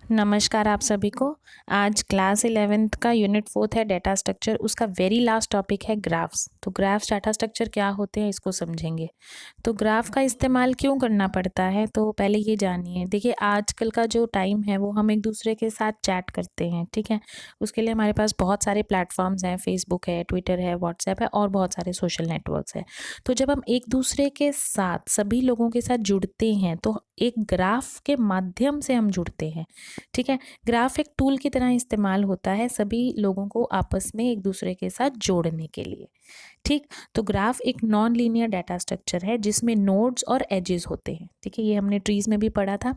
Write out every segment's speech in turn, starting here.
नमस्कार आप सभी को। आज क्लास 11th का यूनिट 4 है डेटा स्ट्रक्चर, उसका वेरी लास्ट टॉपिक है ग्राफ्स। तो ग्राफ्स डाटा स्ट्रक्चर क्या होते हैं इसको समझेंगे। तो ग्राफ का इस्तेमाल क्यों करना पड़ता है, तो पहले ये जानिए। देखिए आजकल का जो टाइम है वो हम एक दूसरे के साथ चैट करते हैं, ठीक है। उसके लिए हमारे पास बहुत सारे प्लेटफॉर्म्स हैं, फेसबुक है, ट्विटर है, व्हाट्सएप है और बहुत सारे सोशल नेटवर्क्स हैं। तो जब हम एक दूसरे के साथ सभी लोगों के साथ जुड़ते हैं तो एक ग्राफ के माध्यम से हम जुड़ते हैं, ठीक है। ग्राफ एक टूल की तरह इस्तेमाल होता है सभी लोगों को आपस में एक दूसरे के साथ जोड़ने के लिए, ठीक। तो ग्राफ एक नॉन लीनियर डाटा स्ट्रक्चर है जिसमें नोड्स और एजेस होते हैं, ठीक है। ये हमने ट्रीज में भी पढ़ा था।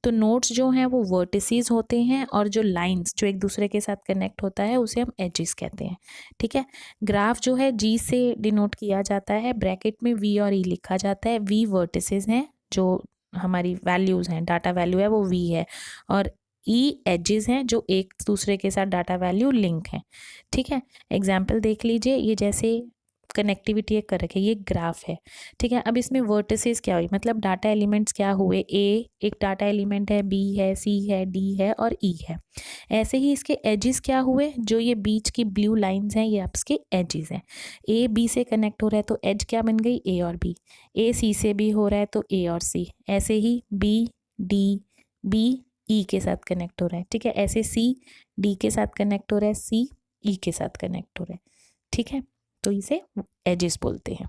तो नोड्स जो हैं वो वर्टिसेस होते हैं और जो लाइंस जो एक दूसरे के साथ कनेक्ट होता है उसे हम एजेस कहते हैं, ठीक है। ग्राफ जो है जी से डिनोट किया जाता है, ब्रैकेट में वी और ई लिखा जाता है। वी वर्टिसेस हैं, जो हमारी वैल्यूज हैं, डाटा वैल्यू है वो वी है, और ई एजेस हैं जो एक दूसरे के साथ डाटा वैल्यू लिंक हैं, ठीक है। एग्जाम्पल देख लीजिए, ये जैसे कनेक्टिविटी एक कर रखी है, ये ग्राफ है, ठीक है। अब इसमें वर्टिसेस क्या हुई, मतलब डाटा एलिमेंट्स क्या हुए। ए एक डाटा एलिमेंट है, बी है, सी है, डी है और ई है। ऐसे ही इसके एजेस क्या हुए, जो ये बीच की ब्लू लाइंस हैं ये आपके एजेस हैं। ए बी से कनेक्ट हो रहा है तो एज क्या बन गई, ए और बी। ए सी से भी हो रहा है तो ए और सी। ऐसे ही बी डी, बी ई के साथ कनेक्ट हो रहा है, ठीक है। ऐसे सी डी के साथ कनेक्ट हो रहा है, सी ई के साथ कनेक्ट हो रहा है, ठीक है। तो इसे एजेस बोलते हैं।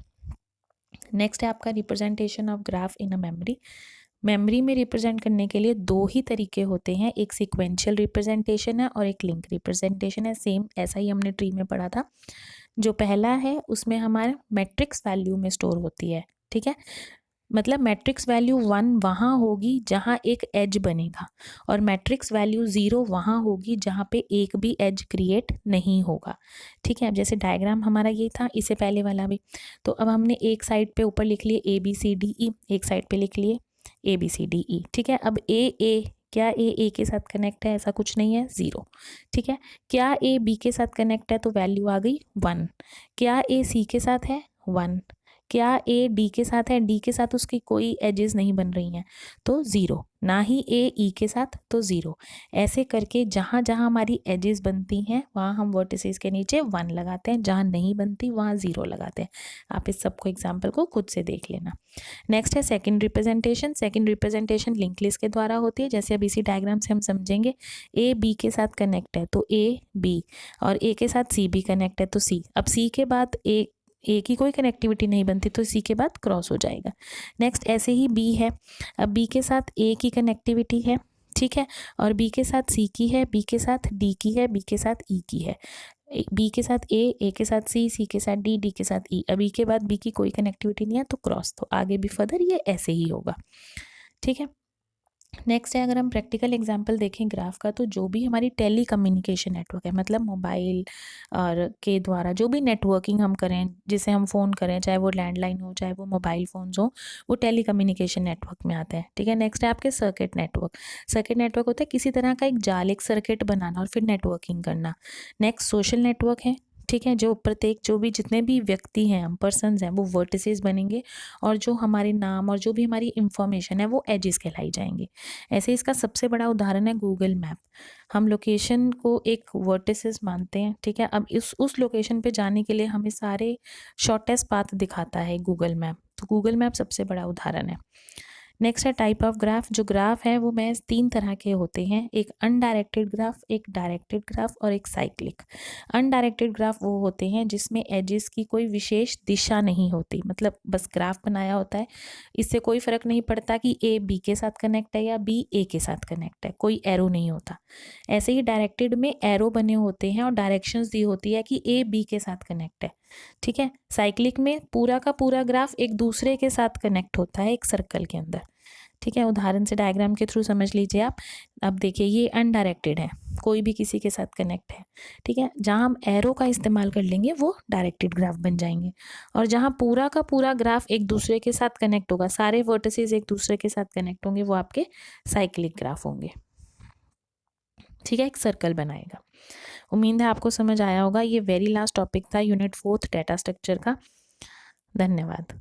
नेक्स्ट है आपका representation of graph in a memory. Memory में रिप्रेजेंट करने के लिए दो ही तरीके होते हैं, एक सीक्वेंशियल रिप्रेजेंटेशन है और एक लिंक रिप्रेजेंटेशन है। सेम ऐसा ही हमने ट्री में पढ़ा था। जो पहला है उसमें हमारे मैट्रिक्स वैल्यू में स्टोर होती है, ठीक है। मतलब मैट्रिक्स वैल्यू 1 वहाँ होगी जहाँ एक एज बनेगा, और मैट्रिक्स वैल्यू 0 वहाँ होगी जहाँ पे एक भी एज क्रिएट नहीं होगा, ठीक है। अब जैसे डायग्राम हमारा ये था, इससे पहले वाला भी। तो अब हमने एक साइड पे ऊपर लिख लिए A B C D E, एक साइड पे लिख लिए A B C D E, ठीक है। अब ए क्या ए के साथ कनेक्ट है, ऐसा कुछ नहीं है, 0, ठीक है। क्या ए बी के साथ कनेक्ट है, तो वैल्यू आ गई 1। क्या ए सी के साथ है, 1। क्या ए डी के साथ है, डी के साथ उसकी कोई एजेस नहीं बन रही हैं तो 0। ना ही ए ई के साथ तो 0। ऐसे करके जहाँ जहाँ हमारी एजेस बनती हैं वहाँ हम वर्टिसेस के नीचे 1 लगाते हैं, जहाँ नहीं बनती वहाँ 0 लगाते हैं। आप इस सबको एग्जाम्पल को खुद से देख लेना। नेक्स्ट है second representation. Second representation link list के द्वारा होती है। जैसे अब इसी डायग्राम से हम समझेंगे, ए बी के साथ कनेक्ट है तो ए बी, और ए के साथ सी भी कनेक्ट है तो सी। अब सी के बाद ए की कोई कनेक्टिविटी नहीं बनती तो सी के बाद क्रॉस हो जाएगा। नेक्स्ट ऐसे ही बी है। अब बी के साथ ए की कनेक्टिविटी है, ठीक है, और बी के साथ सी की है, बी के साथ डी की है, बी के साथ ई की है। बी के साथ ए के साथ सी के साथ डी के साथ ई। अब ई के बाद बी की कोई कनेक्टिविटी नहीं है तो क्रॉस, तो आगे भी फर्दर ये ऐसे ही होगा, ठीक है। नेक्स्ट है, अगर हम प्रैक्टिकल एग्जांपल देखें ग्राफ का, तो जो भी हमारी टेली कम्युनिकेशन नेटवर्क है, मतलब मोबाइल और के द्वारा जो भी नेटवर्किंग हम करें, जिसे हम फ़ोन करें, चाहे वो लैंडलाइन हो चाहे वो मोबाइल फ़ोन्स हो, वो टेली कम्युनिकेशन नेटवर्क में आता है, ठीक है। नेक्स्ट है आपके सर्किट नेटवर्क। सर्किट नेटवर्क होता है किसी तरह का एक जाल, एक सर्किट बनाना और फिर नेटवर्किंग करना। नेक्स्ट सोशल नेटवर्क है, ठीक है, जो प्रत्येक जो भी जितने भी व्यक्ति हैं, हम पर्सनस हैं, वो वर्टिसेस बनेंगे, और जो हमारे नाम और जो भी हमारी इंफॉर्मेशन है वो एजेस कहलाई जाएंगी। ऐसे इसका सबसे बड़ा उदाहरण है गूगल मैप। हम लोकेशन को एक वर्टिसेस मानते हैं, ठीक है। अब उस लोकेशन पे जाने के लिए हमें सारे शॉर्टेस्ट पाथ दिखाता है गूगल मैप, तो गूगल मैप सबसे बड़ा उदाहरण है। नेक्स्ट है टाइप ऑफ ग्राफ। जो ग्राफ है वो महज 3 तरह के होते हैं, एक अनडायरेक्टेड ग्राफ, एक डायरेक्टेड ग्राफ और एक साइक्लिक। अनडायरेक्टेड ग्राफ वो होते हैं जिसमें एजेस की कोई विशेष दिशा नहीं होती, मतलब बस ग्राफ बनाया होता है, इससे कोई फर्क नहीं पड़ता कि ए बी के साथ कनेक्ट है या बी ए के साथ कनेक्ट है, कोई एरो नहीं होता। ऐसे ही डायरेक्टेड में एरो बने होते हैं और डायरेक्शंस दी होती है कि ए बी के साथ कनेक्ट है, ठीक है। साइक्लिक में पूरा का पूरा ग्राफ एक दूसरे के साथ कनेक्ट होता है एक सर्कल के अंदर, ठीक है। उदाहरण से डायग्राम के थ्रू समझ लीजिए आप। अब देखिए ये अनडायरेक्टेड है, कोई भी किसी के साथ कनेक्ट है, ठीक है। जहाँ हम एरो का इस्तेमाल कर लेंगे वो डायरेक्टेड ग्राफ बन जाएंगे, और जहाँ पूरा का पूरा ग्राफ एक दूसरे के साथ कनेक्ट होगा, सारे वर्टिसेस एक दूसरे के साथ कनेक्ट होंगे, वो आपके साइक्लिक ग्राफ होंगे, ठीक है, एक सर्कल बनाएगा। उम्मीद है आपको समझ आया होगा। ये वेरी लास्ट टॉपिक था यूनिट 4 डाटा स्ट्रक्चर का। धन्यवाद।